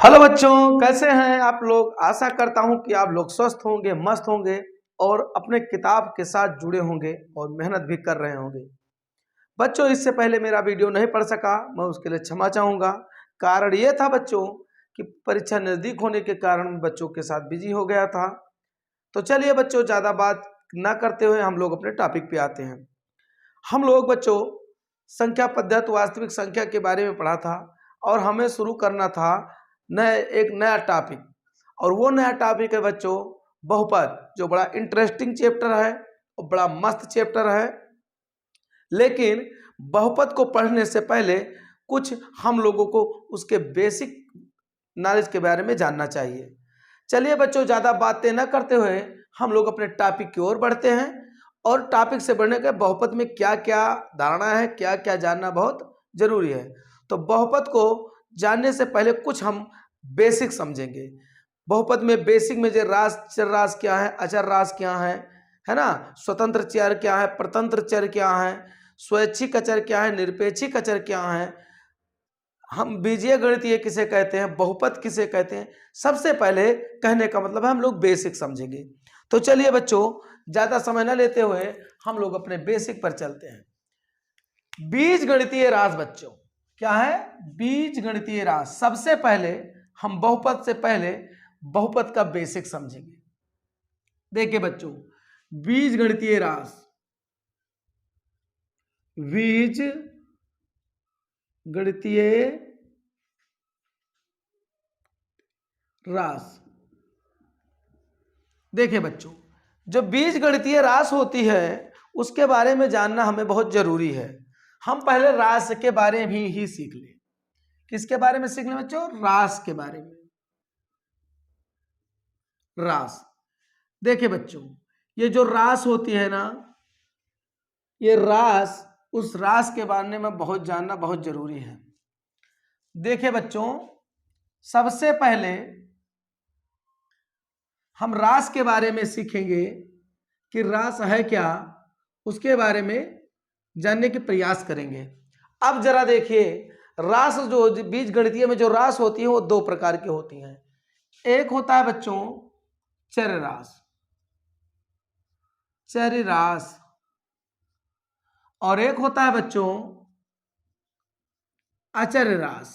Hello बच्चों, कैसे हैं आप लोग। आशा करता हूं कि आप लोग स्वस्थ होंगे, मस्त होंगे और अपने किताब के साथ जुड़े होंगे और मेहनत भी कर रहे होंगे। बच्चों, इससे पहले मेरा वीडियो नहीं पढ़ सका, मैं उसके लिए क्षमा चाहूँगा। कारण ये था बच्चों कि परीक्षा नज़दीक होने के कारण मैं बच्चों के साथ बिजी हो गया था। तो चलिए बच्चों, ज़्यादा बात ना करते हुए हम लोग अपने टॉपिक पे आते हैं। हम लोग बच्चों संख्या पद्धति वास्तविक संख्या के बारे में पढ़ा था और हमें शुरू करना था एक नया टॉपिक। और वो नया टॉपिक है बच्चों बहुपद, जो बड़ा इंटरेस्टिंग चैप्टर है और बड़ा मस्त चैप्टर है। लेकिन बहुपद को पढ़ने से पहले कुछ हम लोगों को उसके बेसिक नॉलेज के बारे में जानना चाहिए। चलिए बच्चों, ज़्यादा बातें न करते हुए हम लोग अपने टॉपिक की ओर बढ़ते हैं। और टॉपिक से बढ़ने के बहुपद में क्या क्या धारणा है, क्या क्या जानना बहुत जरूरी है। तो बहुपद को जानने से पहले कुछ हम बेसिक समझेंगे। बहुपद में बेसिक में जो रास चर रास क्या है, अचर रास क्या है ना, स्वतंत्र चर क्या है, परतंत्र चर क्या है, स्वैच्छिक अचर क्या है, निरपेक्षिक अचर क्या है, हम बीजीय गणितीय किसे कहते हैं, बहुपद किसे कहते हैं। सबसे पहले कहने का मतलब है हम लोग बेसिक समझेंगे। तो चलिए बच्चों, ज्यादा समय न लेते हुए हम लोग अपने बेसिक पर चलते हैं। बीज गणितीय रास बच्चों क्या है, बीज गणितीय रास। सबसे पहले हम बहुपद से पहले बहुपद का बेसिक समझेंगे। देखिए बच्चों, बीज गणितीय रास, बीज गणितीय रास। देखिए बच्चों, जो बीज गणितीय रास होती है उसके बारे में जानना हमें बहुत जरूरी है। हम पहले रास के बारे में ही सीख लें। किसके बारे में सीख लें बच्चों, रास के बारे में। रास, देखिए बच्चों, ये जो रास होती है ना, ये रास, उस रास के बारे में बहुत जानना बहुत जरूरी है। देखिए बच्चों, सबसे पहले हम रास के बारे में सीखेंगे कि रास है क्या, उसके बारे में जानने के प्रयास करेंगे। अब जरा देखिए, रास जो बीज गणितीय में जो रास होती है वो दो प्रकार की होती हैं। एक होता है बच्चों चर रास, चर रास, और एक होता है बच्चों अचर रास।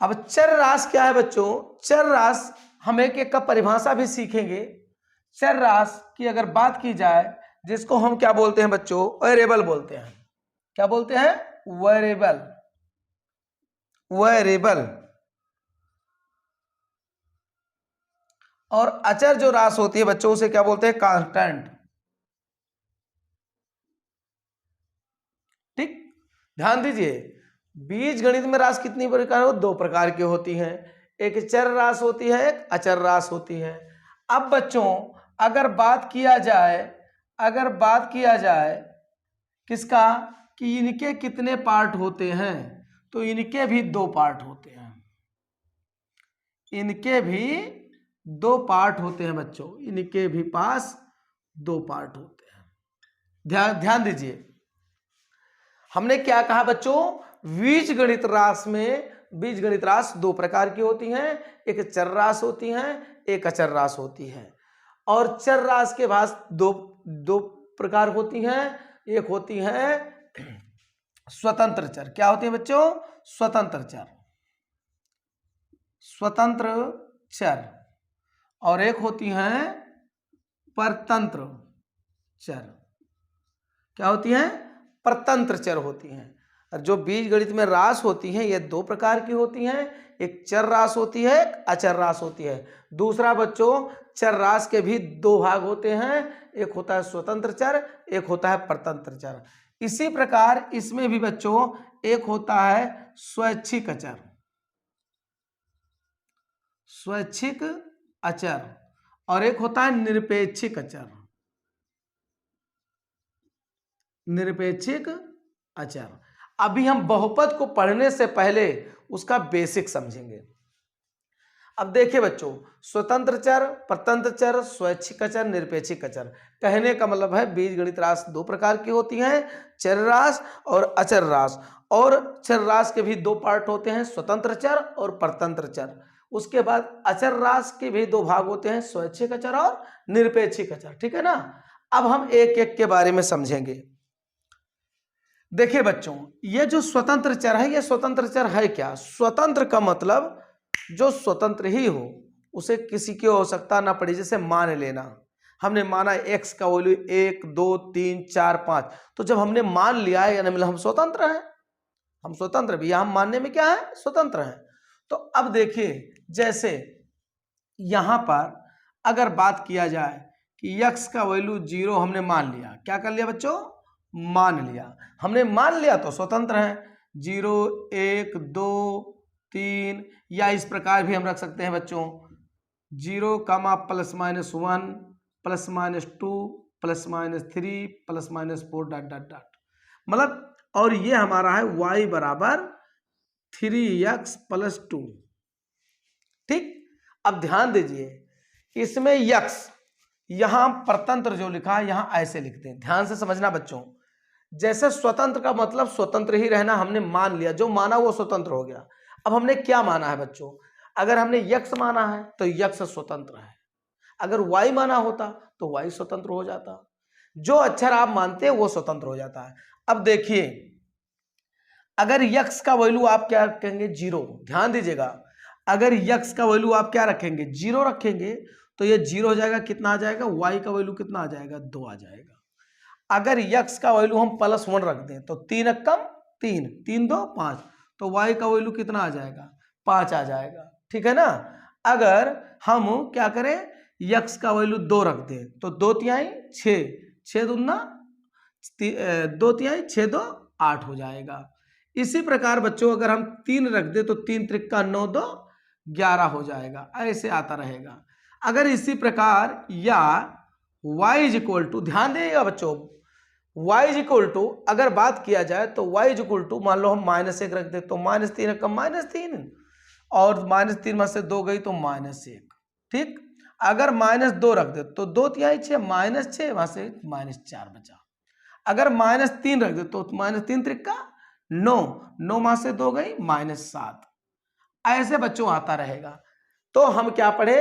अब चर रास क्या है बच्चों, चर रास हम एक एक का परिभाषा भी सीखेंगे। चर रास की अगर बात की जाए, जिसको हम क्या बोलते हैं बच्चों, वेरिएबल बोलते हैं। क्या बोलते हैं, वेरिएबल, वेरिएबल। और अचर जो रास होती है बच्चों, उसे क्या बोलते हैं, कांस्टेंट। ठीक, ध्यान दीजिए, बीज गणित में रास कितनी प्रकार हो, दो प्रकार की होती हैं। एक चर रास होती है, एक अचर रास होती है। अब बच्चों अगर बात किया जाए, अगर बात किया जाए किसका, कि इनके कितने पार्ट होते हैं, तो इनके भी दो पार्ट होते हैं। इनके भी दो पार्ट होते हैं बच्चों, इनके भी पास दो पार्ट होते हैं। ध्यान ध्यान दीजिए, हमने क्या कहा बच्चों, बीज गणित रास में, बीज गणित रास दो प्रकार की होती हैं। एक चर रास होती हैं, एक अचर रास होती है। और चर रास के पास दो दो प्रकार होती हैं। एक होती हैं स्वतंत्र चर। क्या होती है बच्चों, स्वतंत्र चर, स्वतंत्र चर। और एक होती हैं परतंत्र चर। क्या होती हैं, परतंत्र चर होती हैं। और जो बीज गणित में रास होती हैं ये दो प्रकार की होती हैं। एक चर रास होती है, एक अचर रास होती है। दूसरा बच्चों, चर रास के भी दो भाग होते हैं, एक होता है स्वतंत्र चर, एक होता है परतंत्र चर। इसी प्रकार इसमें भी बच्चों एक होता है स्वैच्छिक अचर, स्वैच्छिक अचर, और एक होता है निरपेक्षिक अचर, निरपेक्षिक अचर। अभी हम बहुपद को पढ़ने से पहले उसका बेसिक समझेंगे। अब देखिए बच्चों, स्वतंत्र चर, परतंत्र चर, स्वैच्छिक अचर, निरपेक्षिक अचर। कहने का मतलब है बीजगणित राशि दो प्रकार की होती हैं, चर राशि और अचर राशि। और चर राशि के भी दो पार्ट होते हैं, स्वतंत्र चर और परतंत्र चर। उसके बाद अचर राशि के भी दो भाग होते हैं, स्वैच्छिक अचर और निरपेक्षिक अचर। ठीक है ना। अब हम एक एक के बारे में समझेंगे। देखिए बच्चों, ये जो स्वतंत्र चर है, ये स्वतंत्र चर है क्या? स्वतंत्र का मतलब जो स्वतंत्र ही हो, उसे किसी की आवश्यकता ना पड़े। जैसे मान लेना, हमने माना x का वैल्यू 1 2 3 4 5, तो जब हमने मान लिया है, यानी मतलब हम स्वतंत्र हैं। हम स्वतंत्र भी, हम मानने में क्या है? स्वतंत्र हैं। तो अब देखिए, जैसे यहां पर अगर बात किया जाए कि x का वैल्यू 0 हमने मान लिया, क्या कर लिया बच्चों? मान लिया। हमने मान लिया तो स्वतंत्र है। 0 1 2 3, या इस प्रकार भी हम रख सकते हैं बच्चों, 0 comma plus minus 1 plus minus 2 plus minus 3 plus minus 4 dot dot dot, मतलब, और ये हमारा है y बराबर 3x प्लस 2। ठीक। अब ध्यान दीजिए, इसमें x, यहां परतंत्र जो लिखा है यहां ऐसे लिखते हैं, ध्यान से समझना बच्चों। जैसे स्वतंत्र का मतलब स्वतंत्र ही रहना, हमने मान लिया, जो माना वो स्वतंत्र हो गया। अब हमने क्या माना है बच्चों? अगर हमने x माना है तो x स्वतंत्र है, अगर y माना होता तो y स्वतंत्र हो जाता। जो अक्षर आप मानते हैं वो स्वतंत्र हो जाता है। अब देखिए, अगर x का वैल्यू आप क्या रखेंगे? 0। ध्यान दीजिएगा, अगर x का वैल्यू आप क्या रखेंगे? 0 रखेंगे, तो ये 0 हो जाएगा, कितना आ जाएगा? y का वैल्यू कितना आ जाएगा? 2 आ जाएगा। अगर x का वैल्यू हम +1 रख दें तो 3 कम 3, 3 2 5, तो y का वैल्यू कितना आ जाएगा? 5 आ जाएगा। ठीक है ना। अगर हम क्या करें, x का वैल्यू 2 रख दें तो 2 तिहाई 6, 6 दूना 2 तिहाई 6 2 8 हो जाएगा। इसी प्रकार बच्चों, अगर हम 3 रख दें तो 3 त्रिका 9 2 11 हो जाएगा, ऐसे आता रहेगा। अगर इसी प्रकार, या y इज इक्वल टू, ध्यान दिएगा बच्चों, y इज इक्वल टू अगर बात किया जाए तो y इज इक्वल टू, मान लो हम -1 रख दे तो -3 कम -3, और -3 में से 2 गई तो -1। ठीक। अगर -2 रख दे तो 2 तिहाई 6, -6 वहां से -4 बचा। अगर -3 रख दे तो -3 त्रिका 9, 9 में से 2 गई -7। ऐसे बच्चों आता रहेगा। तो हम क्या पढ़े?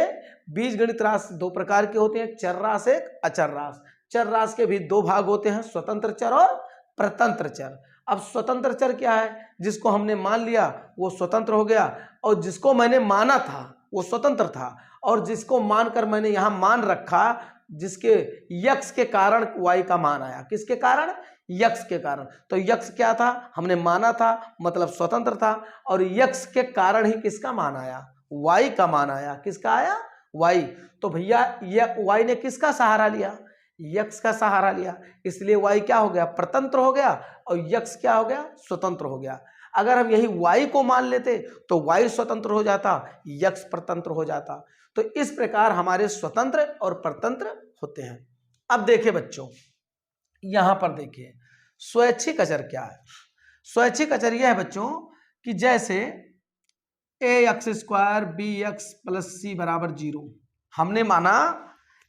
बीजगणित राशि दो प्रकार के होते हैं, चर राशि एक, अचर राशि। चर राशि के भी दो भाग होते हैं, स्वतंत्र चर और परतंत्र चर। अब स्वतंत्र चर क्या है? जिसको हमने मान लिया वो स्वतंत्र हो गया, और जिसको मैंने माना था वो स्वतंत्र था, और जिसको मानकर मैंने यहां मान रखा, जिसके यक्स के कारण y का मान आया। किसके कारण? यक्स के कारण। तो यक्स क्या था? हमने माना था, मतलब स्वतंत्र था, और यक्स के कारण ही किसका मान आया? y का मान आया। किसका आया? y। तो भैया ये y ने किसका सहारा लिया? यक्स का सहारा लिया, इसलिए y क्या हो गया? परतंत्र हो गया, और यक्स क्या हो गया? स्वतंत्र हो गया। अगर हम यही y को मान लेते तो y स्वतंत्र हो जाता, यक्स परतंत्र हो जाता। तो इस प्रकार हमारे स्वतंत्र और परतंत्र होते हैं। अब देखिए बच्चों, यहां पर देखिए स्वैच्छिक अचर क्या है। स्वैच्छिक अचर यह है बच्चों कि जैसे ax² bx + c बराबर 0, हमने माना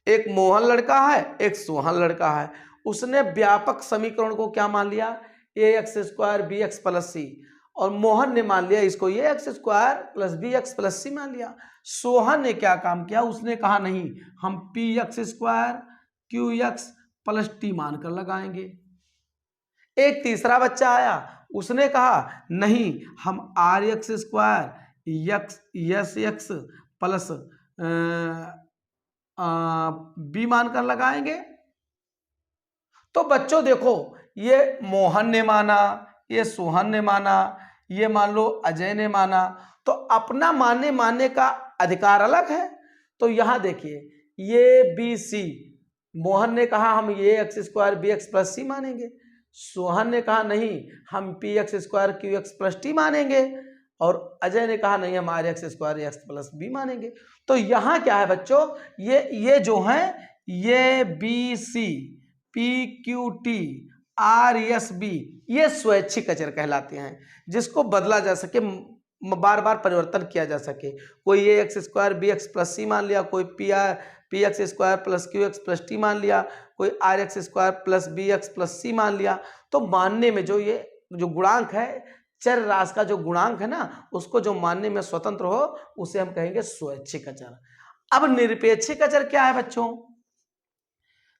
एक मोहन लड़का है, एक सोहन लड़का है, उसने व्यापक समीकरण को क्या मान लिया? ax² bx + c, और मोहन ने मान लिया इसको ax² + bx + c मान लिया। सोहन ने क्या काम किया? उसने कहा नहीं, हम px² qx + t मानकर लगाएंगे। एक तीसरा बच्चा आया, उसने कहा नहीं, हम rx² यक्स प्लस बी मानकर लगाएंगे। तो बच्चों देखो, ये मोहन ने माना, ये सोहन ने माना, ये मान लो अजय ने माना, तो अपना मानने का अधिकार अलग है। तो यहां देखिए, ये बी सी, मोहन ने कहा हम ये x² bx + c मानेंगे, सोहन ने कहा नहीं, हम px² qx + t मानेंगे, और अजय ने कहा नहीं, हम rx² x + b मानेंगे। तो यहां क्या है बच्चों, ये जो है, ये B C P Q T R S B, ये स्वैच्छिक अचर कहलाते हैं, जिसको बदला जा सके, बार बार परिवर्तन किया जा सके। कोई a x square b x plus c मान लिया, कोई p x square plus q x plus t मान लिया, कोई r x square plus b x plus c मान लिया। तो मानने में जो ये जो गुणांक है, चर राशि का जो गुणांक है ना, उसको जो मानने में स्वतंत्र हो उसे हम कहेंगे स्वैच्छिक अचर। अब निरपेक्षिक अचर क्या है बच्चों?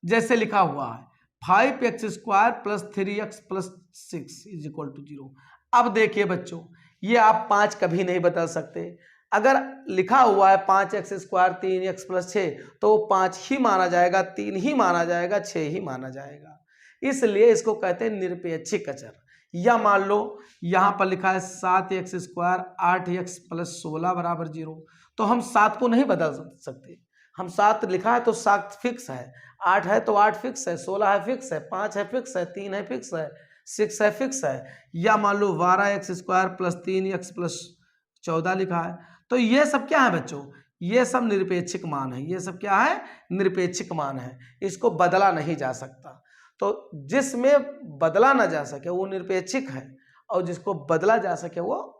जैसे लिखा हुआ है 5x square plus 3x plus 6 is equal to 0। अब देखिए बच्चों, ये आप 5 कभी नहीं बदल सकते। अगर लिखा हुआ है 5x स्क्वायर 3x प्लस 6, तो 5 ही माना जाएगा, 3 ही माना जाएगा, 6 ही माना जाएगा। इसलिए इसको कहते हैं निरपेक्षिक अचर। या मान लो यहाँ पर लिखा है 7x स्क्वायर 8x प्लस 16 बराबर 0, तो हम 7 को नहीं बदल सकते। हम 7 लिखा है तो 7 फिक्स है, 8 है तो 8 फिक्स है, 16 है फिक्स है, 5 है फिक्स है, 3 है फिक्स है, 6 है फिक्स है। या मान लो 12x square plus 3x plus 14 लिखा है। तो ये सब क्या है बच्चों? ये सब निरपेक्षिक मान है। ये सब क्या है? निरपेक्षिक मान है। इसको बदला नहीं जा सकता। तो जिसमें बदला ना जा सके वो निरपेक्षिक है, और जिसको बदला जा सके वो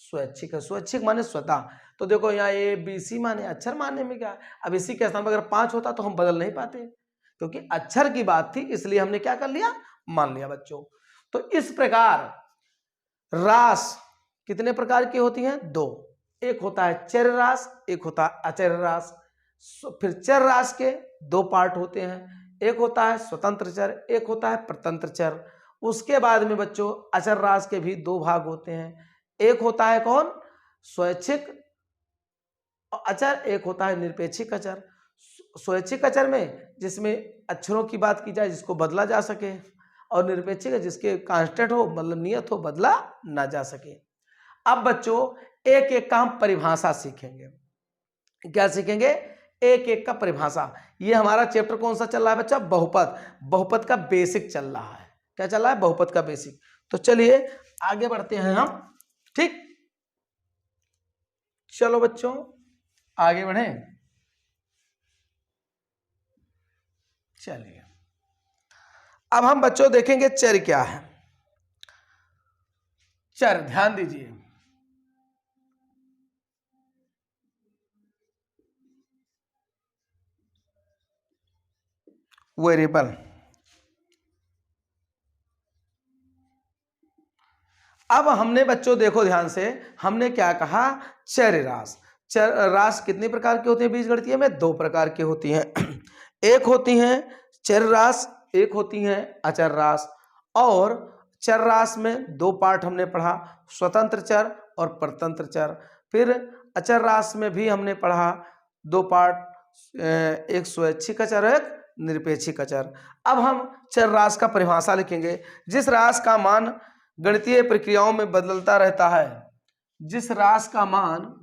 स्वैच्छिक है। स्वैच्छिक माने स्वतः। तो देखो यहाँ ए बी सी माने अक्षर मानने में क्या है? अब इसी के स्थान पर अगर 5 होता तो हम बदल नहीं पाते, क्योंकि अक्षर की बात थी, इसलिए हमने क्या कर लिया? मान लिया बच्चों। तो इस प्रकार रास कितने प्रकार की होती हैं? 2। एक होता है चर रास, एक होता है अचर रास। फिर चर रास के 2 पार्ट होते हैं, एक होता है स्वतंत्र चर, एक होता है परतंत्र चर। उसके बाद में बच्चों अचर रास के भी 2 भाग होते हैं। एक होता है कौन? स्वैच्छिक अचर, एक होता है निरपेक्षिक अचर। स्वैच्छिक अचर में जिसमें अक्षरों की बात की जाए, जिसको बदला जा सके, और निरपेक्षिक है जिसके कांस्टेंट हो, मतलब नियत हो, बदला ना जा सके। अब बच्चों एक एक का हम परिभाषा सीखेंगे। क्या सीखेंगे? एक एक का परिभाषा। ये हमारा चैप्टर कौन सा चल रहा है बच्चा? बहुपद। बहुपद का बेसिक चल रहा है। क्या चल रहा है? बहुपद का बेसिक। तो चलिए आगे बढ़ते हैं हम। ठीक, चलो बच्चों आगे बढ़े। चलिए अब हम बच्चों देखेंगे चर क्या है। चर ध्यान दीजिए, वेरिएबल। अब हमने बच्चों देखो ध्यान से, हमने क्या कहा? चर रास। चर रास कितने प्रकार के होते हैं बीजगणितीय में? 2 प्रकार की होती हैं। एक होती हैं चर रास, एक होती हैं अचर रास। और चर रास में 2 पार्ट हमने पढ़ा, स्वतंत्र चर और परतंत्र चर। फिर अचर रास में भी हमने पढ़ा 2 पार्ट, एक स्वैच्छिक अचर, एक निरपेक्षिक अचर। अब हम चर रास का परिभाषा लिखेंगे। जिस रास का मान गणितीय प्रक्रियाओं में बदलता रहता है, जिस रास का मान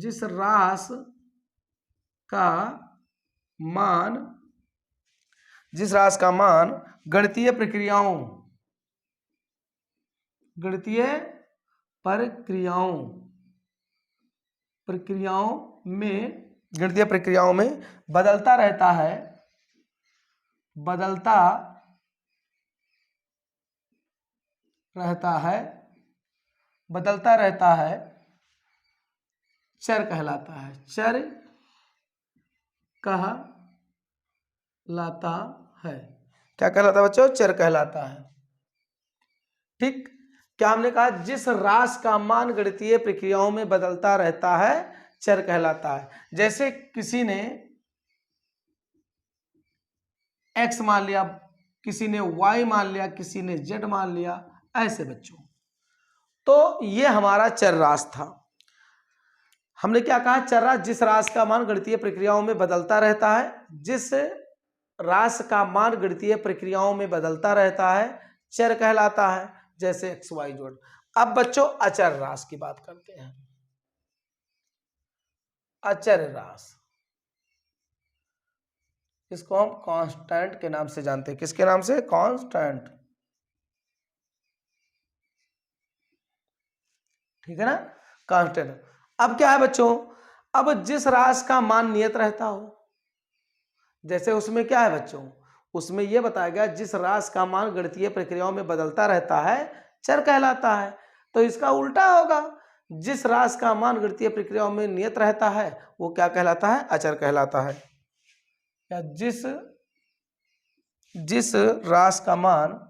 गणितीय प्रक्रियाओं में बदलता रहता है, चर कहलाता है। चर कहलाता है। क्या कहलाता है बच्चों? चर कहलाता है। ठीक, क्या हमने कहा? जिस रास का मान गणितीय प्रक्रियाओं में बदलता रहता है, चर कहलाता है। जैसे किसी ने x मान लिया, किसी ने y मान लिया, किसी ने z मान लिया, ऐसे बच्चों। तो ये हमारा चर रास था। हमने क्या कहा? चर रास जिस रास का मान गणितीय प्रक्रियाओं में बदलता रहता है, जिस रास का मान गणितीय प्रक्रियाओं में बदलता रहता है, चर कहलाता है। जैसे एक्स वाई जोड़। अब बच्चों अचर रास की बात करते हैं। अचर रास, इसको हम कांस्टेंट के नाम से जानते हैं। किसके नाम से? कांस्टेंट। ठीक है ना, कांस्टेंट। अब क्या है बच्चों? अब जिस रास का मान नियत रहता हो, जैसे उसमें क्या है बच्चों? उसमें यह बताया गया जिस रास का मान गणितीय प्रक्रियाओं में बदलता रहता है, चर कहलाता है। तो इसका उल्टा होगा, जिस राशि का मान गणितीय प्रक्रियाओं में नियत रहता है वो क्या कहलाता है? अचर कहलाता है। या जिस राशि का मान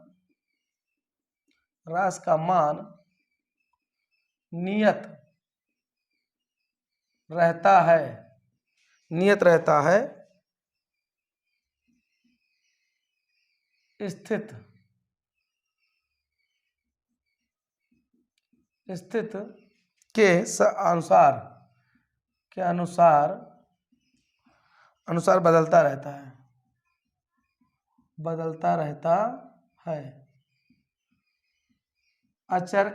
नियत रहता है स्थित के अनुसार बदलता रहता है, अचर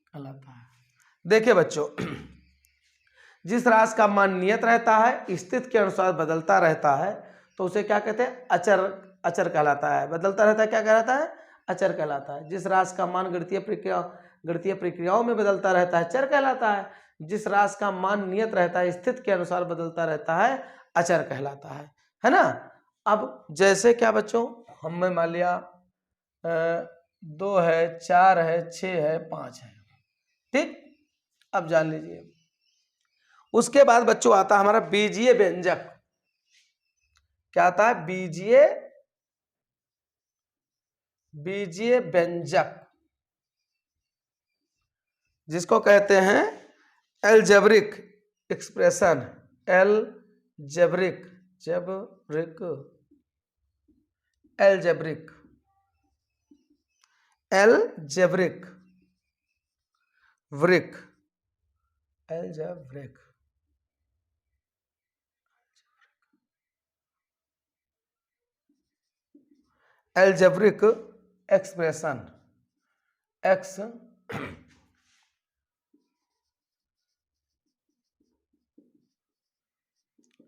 कहलाता है। देखिए बच्चों, जिस राशि का मान नियत रहता है, स्थिति के अनुसार बदलता रहता है, तो उसे क्या कहते हैं? अचर कहलाता है। बदलता रहता है, क्या कहलाता है? अचर कहलाता है। जिस राशि का मान गणितीय प्रक्रियाओं में बदलता रहता है, चर कहलाता है। जिस राशि का मान नियत रहता है, स्थिति के अनुसार बदलता रहता है, अचर कहलाता है ना। अब जैसे क्या बच्चों, हमें मान लिया 2 है, 4 है, 6 है, 5 है, ठीक। अब जान लीजिए, उसके बाद बच्चों आता है हमारा बीजीय व्यंजक। क्या आता है? बीजीय व्यंजक, जिसको कहते हैं एलजेब्रिक एक्सप्रेशन। एलजेब्रिक एक्सप्रेशन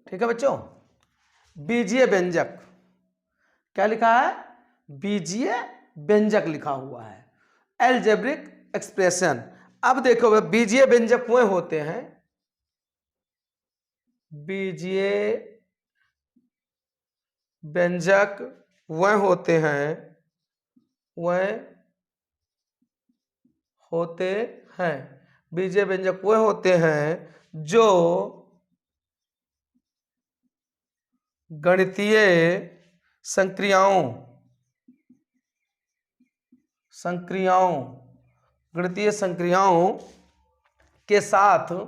ठीक है बच्चों। बीजीय व्यंजक क्या लिखा है? बीजीय व्यंजक लिखा हुआ है, एलजेब्रिक एक्सप्रेशन। अब देखो, बीजीय व्यंजक वह होते हैं, वह होते हैं जो गणितीय संक्रियाओं के साथ चर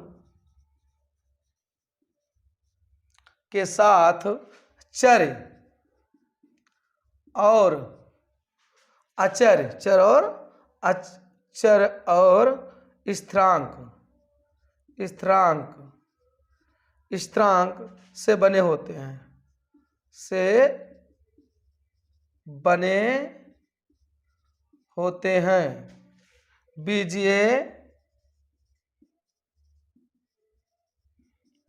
और स्थिरांक से बने होते हैं। बीजीय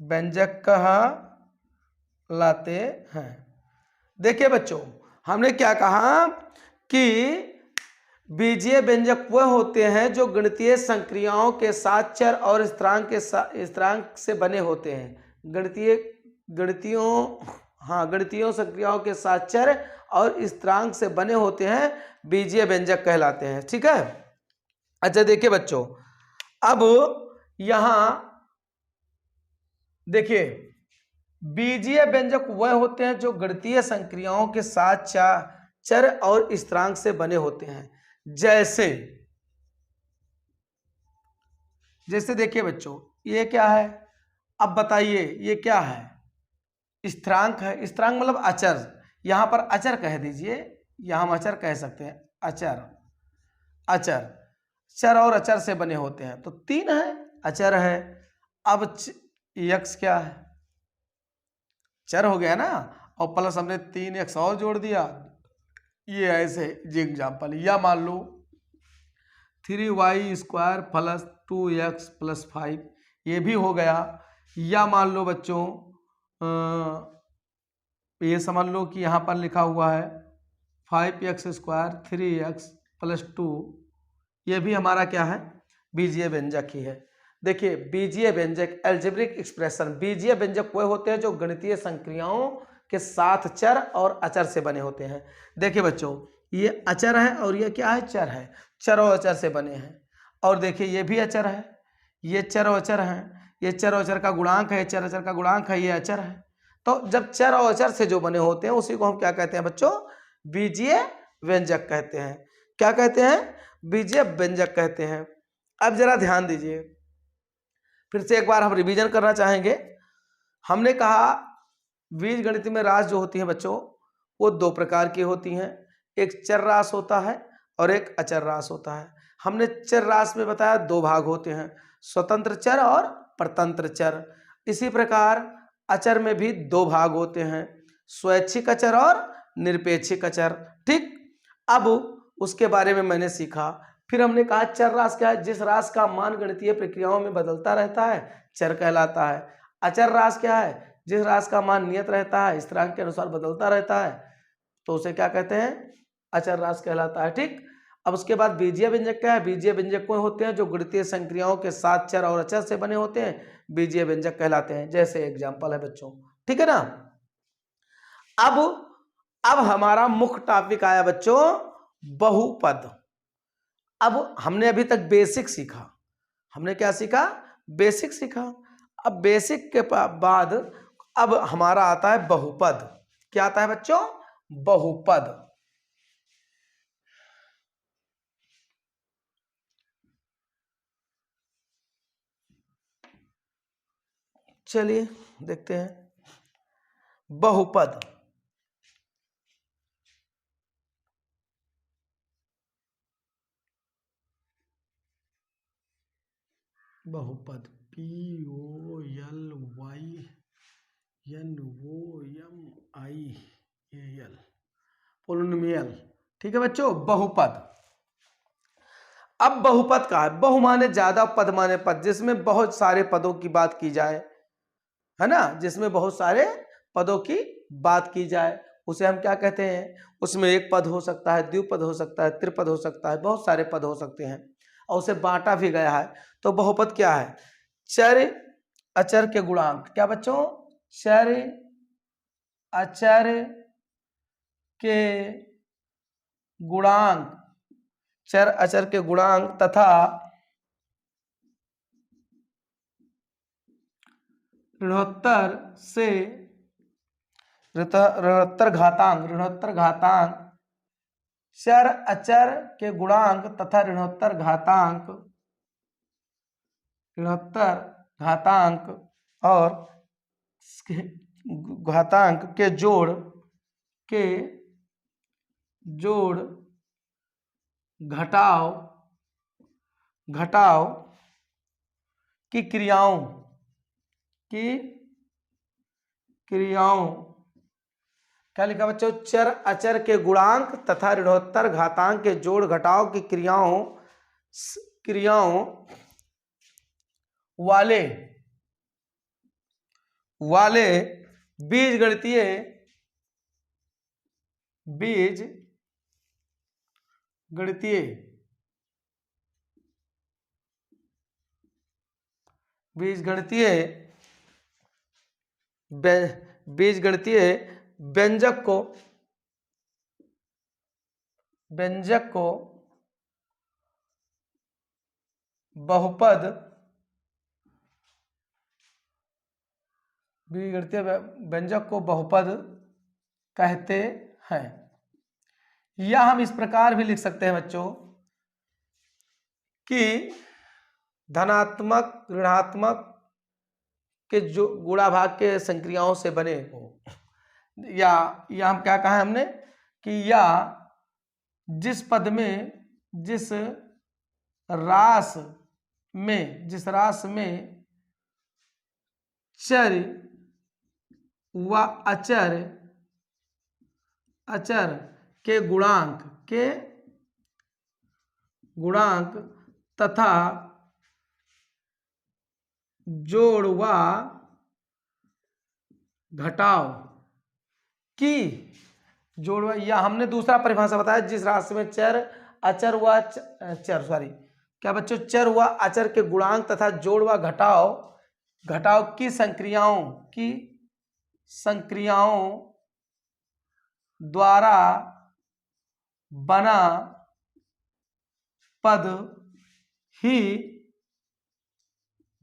व्यंजक कहलाते हैं। देखिए बच्चों, हमने क्या कहा कि बीजीय व्यंजक वह होते हैं जो गणितीय संक्रियाओं के साथ चर और स्थिरांक से बने होते हैं। गणितीय संक्रियाओं के साथ चर और स्थिरांक से बने होते हैं, बीजीय व्यंजक कहलाते हैं। ठीक है। अच्छा देखिए बच्चों, अब यहां देखिए, बीजीय व्यंजक वह होते हैं जो गणितीय संक्रियाओं के साथ चर और स्थिरांक से बने होते हैं। जैसे देखिए बच्चों, ये क्या है? अब बताइए ये क्या है? स्थिरांक है। स्थिरांक मतलब अचर, यहां पर अचर कह दीजिए, यहां हम अचर कह सकते हैं। चर और अचर से बने होते हैं, तो 3 है, अचर है। अब x क्या है? चर हो गया ना, और प्लस हमने 3x और जोड़ दिया। ये ऐसे एग्जाम्पल, या मान लो 3y² प्लस 2x प्लस 5, ये भी हो गया। या मान लो बच्चों, ये समझ लो कि यहाँ पर लिखा हुआ है 5x² 3x प्लस 2, ये भी हमारा क्या है? बीजीय व्यंजक ही है। देखिए, बीजीय व्यंजक एल्जेब्रिक एक्सप्रेशन, बीजीय व्यंजक वह होते हैं जो गणितीय संक्रियाओं के साथ चर और अचर से बने होते हैं। देखिए बच्चों, ये अचर है और ये क्या है, चर है। चर और अचर से बने हैं। और देखिए ये भी अचर है, ये चर और अचर है, ये चर और अचर का गुणांक है, चर अचर का गुणांक है, ये अचर है। तो जब चर और अचर से जो बने होते हैं उसी को हम क्या कहते हैं बच्चों, बीजीय व्यंजक कहते हैं। क्या कहते हैं, बीजीय व्यंजक कहते हैं। अब जरा ध्यान दीजिए, फिर से एक बार हम रिवीजन करना चाहेंगे। हमने कहा बीज गणित में रास जो होती है बच्चों वो दो प्रकार की होती हैं, एक चर रास होता है और एक अचर रास होता है। हमने चर रास में बताया दो भाग होते हैं, स्वतंत्र चर और परतंत्र चर। इसी प्रकार अचर में भी दो भाग होते हैं, स्वैच्छिक अचर और निरपेक्षिक अचर। ठीक, अब उसके बारे में मैंने सीखा। फिर हमने कहा चर रास क्या है, जिस रास का मान गणितीय प्रक्रियाओं में बदलता रहता है चर कहलाता है। अचर रास क्या है, जिस रास का मान नियत रहता है, स्थिरांक के अनुसार बदलता रहता है, तो उसे क्या कहते हैं, अचर रास कहलाता है। ठीक, अब उसके बाद बीजीय व्यंजक क्या है, बीजीय व्यंजक वो होते हैं जो गणितीय संक्रियाओं के साथ चर और अचर से बने होते हैं, बीजीय व्यंजक कहलाते हैं। जैसे एग्जाम्पल है बच्चों, ठीक है ना। अब हमारा मुख्य टॉपिक आया बच्चों, बहुपद। अब हमने अभी तक बेसिक सीखा, हमने क्या सीखा, बेसिक सीखा। अब बेसिक के बाद अब हमारा आता है बहुपद। क्या आता है बच्चों, बहुपद। चलिए देखते हैं बहुपद। बहुपद POLYNOMIAL, पोलिनोमियल। ठीक है बच्चों, बहुपद। अब बहुपद का है, बहु माने ज्यादा, पद माने पद, जिसमें बहुत सारे पदों की बात की जाए, है ना, जिसमें बहुत सारे पदों की बात की जाए उसे हम क्या कहते हैं। उसमें एक पद हो सकता है, द्विपद हो सकता है, त्रिपद हो सकता है, बहुत सारे पद हो सकते हैं और उसे बांटा भी गया है। तो बहुपद क्या है, चर अचर के गुणांक। क्या बच्चों, चर अचर के गुणांक, चर अचर के गुणांक तथा ऋणोत्तर से ऋणोत्तर घातांक, चर अचर के गुणांक तथा ऋणोत्तर घातांक और घातांक के जोड़ घटाव की क्रियाओं क्या लिखा बच्चों, चर अचर के गुणांक तथा ऋणोत्तर घातांक के जोड़ घटाव की क्रियाओं वाले बीज गणितीय व्यंजक को बहुपद, बीजगणितीय व्यंजक को बहुपद कहते हैं। या हम इस प्रकार भी लिख सकते हैं बच्चों कि धनात्मक ऋणात्मक के जो गुणा भाग के संक्रियाओं से बने हो, या हम क्या कहा हमने कि या जिस पद में, जिस रास में चर व अचर के गुणांक तथा जोड़ व घटाव की या हमने दूसरा परिभाषा बताया, जिस राशि में चर अचर व क्या बच्चों, चर व अचर के गुणांक तथा जोड़ व घटाव की संक्रियाओं द्वारा बना पद ही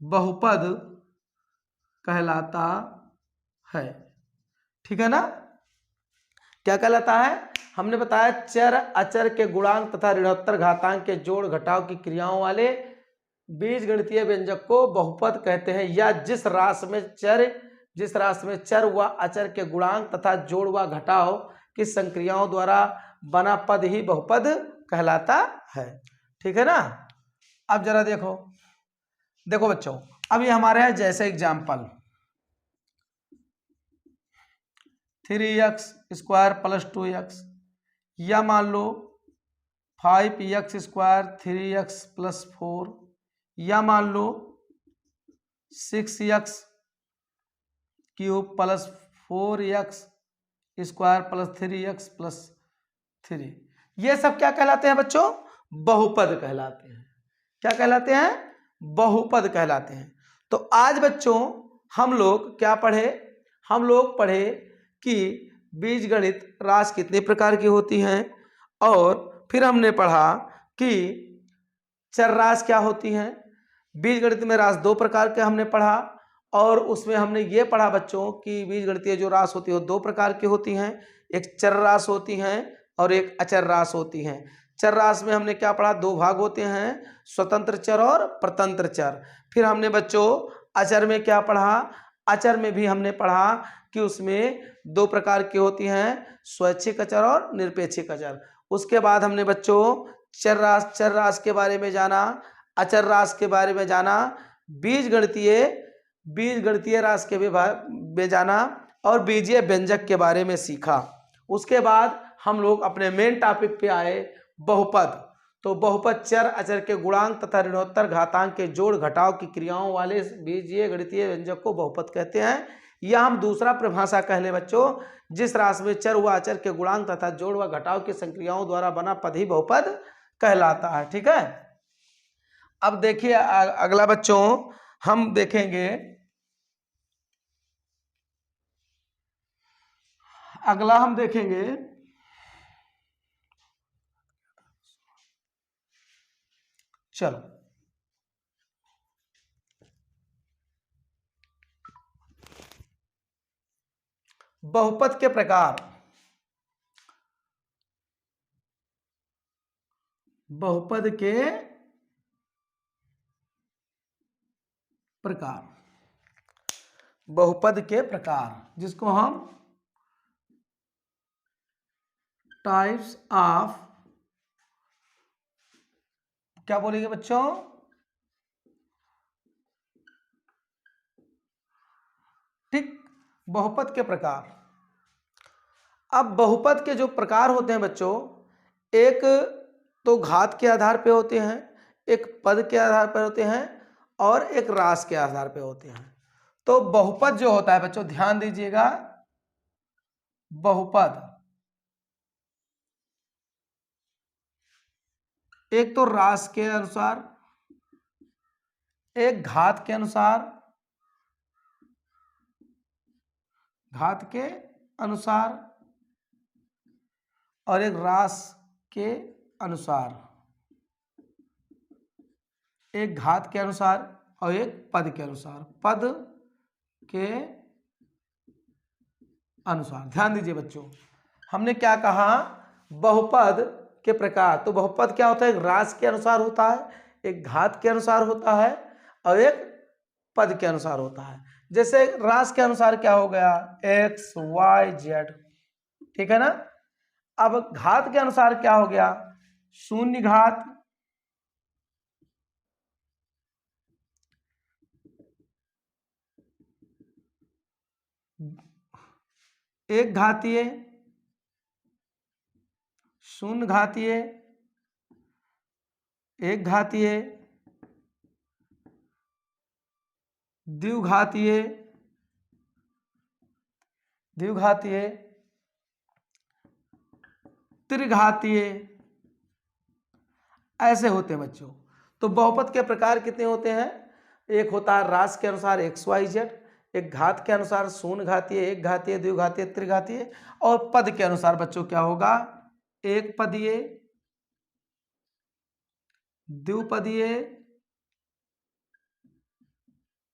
बहुपद कहलाता है। ठीक है ना? क्या कहलाता है? हमने बताया चर अचर के गुणांक तथा ऋणोत्तर घातांक के जोड़ घटाव की क्रियाओं वाले बीजगणितीय व्यंजक को बहुपद कहते हैं, या जिस राशि में चर व अचर के गुणांक तथा जोड़ व घटाव की संक्रियाओं द्वारा बना पद ही बहुपद कहलाता है। ठीक है ना? अब जरा देखो बच्चों, अब ये हमारे हैं जैसे example 3x square plus 2x, या मान लो 5x स्क्वायर 3x प्लस 4, या मान लो 6x cube plus 4x square plus 3x plus 3। ये सब क्या कहलाते हैं बच्चों? बहुपद कहलाते हैं। क्या कहलाते हैं? बहुपद कहलाते हैं। तो आज बच्चों हम लोग क्या पढ़े? हम लोग पढ़े कि बीजगणित राशि कितने प्रकार की होती हैं, और फिर हमने पढ़ा कि चर राशि क्या होती हैं। बीजगणित में राशि 2 प्रकार के हमने पढ़ा, और उसमें हमने ये पढ़ा बच्चों कि बीजगणितीय जो राशि होती है वो 2 प्रकार की होती हैं, एक चर राशि होती हैं और एक अचर राशि होती हैं। चर राशि में हमने क्या पढ़ा? 2 भाग होते हैं, स्वतंत्र चर और परतंत्र चर। फिर हमने बच्चों अचर में क्या पढ़ा? अचर में भी हमने पढ़ा कि उसमें 2 प्रकार की होती हैं, स्वैच्छिक अचर और निरपेक्षिक अचर। उसके बाद हमने बच्चों चर राशि के बारे में जाना, अचर राशि के बारे में जाना, बीजगणितीय राशि के में जाना, और बीजीय व्यंजक के बारे में सीखा। उसके बाद हम लोग अपने मेन टॉपिक पे आए, बहुपद। तो बहुपद चर अचर के गुणांक तथा ऋणोत्तर घातांक के जोड़ घटाव की क्रियाओं वाले बीजीय गणितीय व्यंजक को बहुपद कहते हैं। या हम दूसरा परिभाषा कह लें बच्चों, जिस राशि में चर व अचर के गुणांक तथा जोड़ व घटाव की संक्रियाओं द्वारा बना पद ही बहुपद कहलाता है। ठीक है? अब देखिए अगला बच्चों हम देखेंगे, अगला हम देखेंगे चलो बहुपद के प्रकार। बहुपद के प्रकार, बहुपद के प्रकार, जिसको हम टाइप्स ऑफ क्या बोलेंगे बच्चों? ठीक, बहुपद के प्रकार। अब बहुपद के जो प्रकार होते हैं बच्चों, एक तो घात के आधार पे होते हैं, एक पद के आधार पर होते हैं, और एक राशि के आधार पे होते हैं। तो बहुपद जो होता है बच्चों, ध्यान दीजिएगा, बहुपद एक तो राशि के अनुसार, एक घात के अनुसार, और एक राशि के अनुसार, एक घात के अनुसार और एक पद के अनुसार, ध्यान दीजिए बच्चों, हमने क्या कहा? बहुपद के प्रकार। तो बहुपद क्या होता है? एक राशि के अनुसार होता है, एक घात के अनुसार होता है, और एक पद के अनुसार होता है। जैसे राशि के अनुसार क्या हो गया? x, y, z। ठीक है ना? अब घात के अनुसार क्या हो गया? शून्य घात, एक घातीय, शून्य घातीय, एक घातीय, द्विघातीय, त्रिघातीय, ऐसे होते हैं बच्चों। तो बहुपद के प्रकार कितने होते हैं? एक होता है राशि के अनुसार x, y, z, एक घात के अनुसार शून्य घातीय, एक घातीय, द्विघातीय, त्रिघातीय, और पद के अनुसार बच्चों क्या होगा, एक पदीय, द्विपदीय,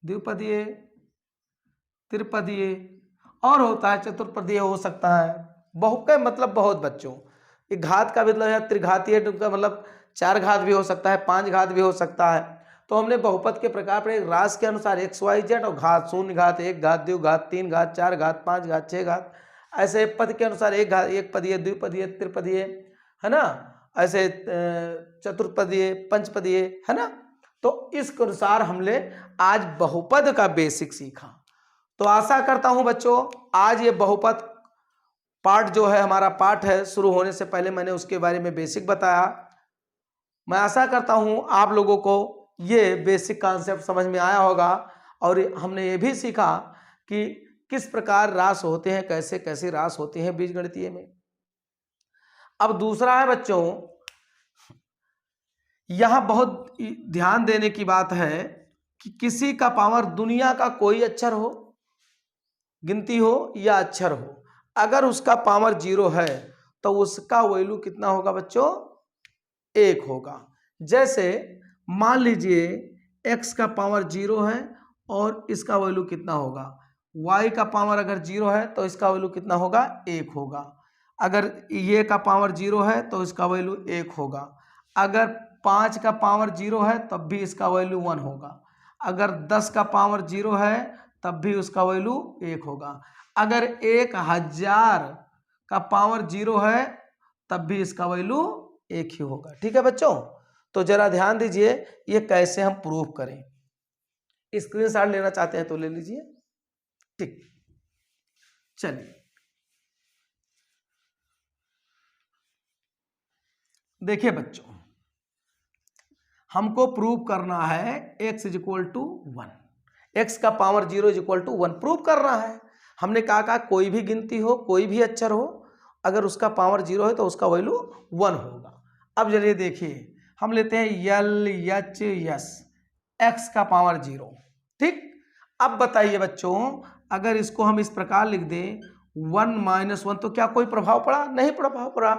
द्विपदीय, त्रिपदीय, और होता है चतुर्पदीय हो सकता है। बहुत का मतलब बहुत बच्चों, ये घात का मतलब है त्रिघातीय का मतलब 4 घात भी हो सकता है, 5 घात भी हो सकता है। तो हमने बहुपद के प्रकार पर राशि के अनुसार एक्स वाई जेड और घात, शून्य घात, एक घात, द्विघात, 3 घात, 4 घात, 5 घात, 6 घात, ऐसे पद के अनुसार एक घात, एक पदीय, द्विपदीय, त्रिपदीय, है ना, ऐसे चतुर्पदीय, पंचपदीय, है ना। तो इस अनुसार हमने आज बहुपद का बेसिक सीखा। तो आशा करता हूं बच्चों आज ये बहुपद पार्ट जो है हमारा पाठ है, शुरू होने से पहले मैंने उसके बारे में बेसिक बताया। मैं आशा करता हूं आप लोगों को ये बेसिक कॉन्सेप्ट समझ में आया होगा, और हमने ये भी सीखा कि किस प्रकार रास होते हैं, कैसे कैसे रास होते हैं बीजगणितीय में। अब दूसरा है बच्चों, यहां बहुत ध्यान देने की बात है कि किसी का पावर दुनिया का कोई अक्षर हो, गिनती हो या अक्षर हो, अगर उसका पावर 0 है तो उसका वैल्यू कितना होगा बच्चों, 1 होगा। जैसे मान लीजिए x का पावर 0 है और इसका वैल्यू कितना होगा, y का पावर अगर 0 है तो इसका वैल्यू कितना होगा, 1 होगा। अगर ये का पावर 0 है तो इसका वैल्यू 1 होगा। अगर 5 का पावर 0 है तब भी इसका वैल्यू 1 होगा। अगर 10 का पावर 0 है तब भी उसका वैल्यू 1 होगा। अगर 1000 का पावर 0 है तब भी इसका वैल्यू 1 ही होगा। ठीक है बच्चों, तो जरा ध्यान दीजिए ये कैसे हम प्रूव करें। स्क्रीनशॉट लेना चाहते हैं तो ले लीजिए। ठीक, चलिए देखिए बच्चों, हमको प्रूव करना है x is equal to 1, x का power 0 is equal to 1 prove करना है। हमने कहा कोई भी गिनती हो, कोई भी अक्षर हो, अगर उसका पावर 0 है तो उसका वैल्यू 1 होगा। अब चलिए देखिए, हम लेते हैं यल एच यस, एक्स का पावर 0। ठीक, अब बताइए बच्चों, अगर इसको हम इस प्रकार लिख दें 1 - 1 तो क्या कोई प्रभाव पड़ा, नहीं प्रभाव पड़ा।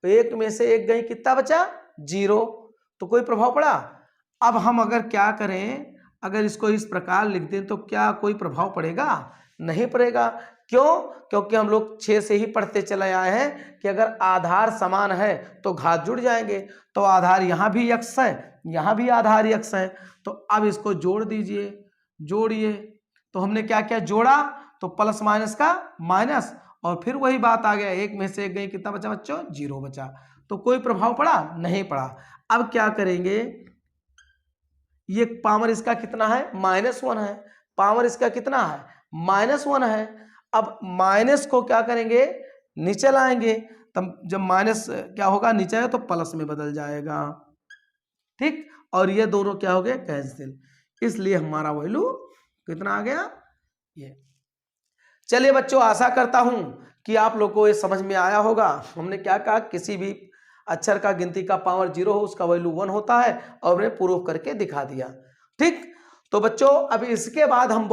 एक में से एक गई, कितना बचा, 0, तो कोई प्रभाव पड़ा। अब हम अगर क्या करें, अगर इसको इस प्रकार लिख दें तो क्या कोई प्रभाव पड़ेगा, नहीं पड़ेगा। क्यों, क्योंकि हम लोग 6 से ही पढ़ते चले आए हैं कि अगर आधार समान है तो घात जुड़ जाएंगे। तो आधार यहाँ भी x है, यहाँ भी आधार x है, तो अब इसको जोड़ दीजिए, जोड़िए। तो हमने क्या क्या जोड़ा, तो प्लस माइनस का माइनस, और फिर वही बात आ गया, एक में से एक गई, कितना बचा बच्चों, 0 बचा। तो कोई प्रभाव पड़ा, नहीं पड़ा। अब क्या करेंगे, ये पावर इसका कितना है, -1 है, पावर इसका कितना है, -1 है। अब माइनस को क्या करेंगे, नीचे लाएंगे, तब जब माइनस क्या होगा, नीचे है तो प्लस में बदल जाएगा। ठीक, और ये दोनों क्या हो गए, कैंसिल, इसलिए हमारा वैल्यू कितना आ गया, ये। चलिए बच्चों, आशा करता हूं कि आप लोगों को ये समझ में आया होगा। हमने क्या कहा, किसी भी अक्षर का गिनती का पावर 0 हो उसका वैल्यू 1 होता है, और हमने प्रूव करके दिखा दिया। ठीक, तो बच्चों अब इसके बाद हम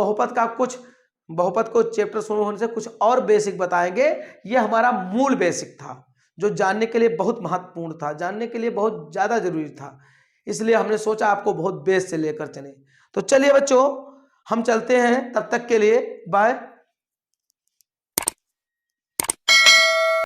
बहुपद को चैप्टर शुरू होने से कुछ और बेसिक बताएंगे। ये हमारा मूल बेसिक था जो जानने के लिए बहुत महत्वपूर्ण था, जानने के लिए बहुत ज्यादा जरूरी था, इसलिए हमने सोचा आपको बहुत बेस से लेकर चले। तो चलिए बच्चों, हम चलते हैं, तब तक के लिए बाय।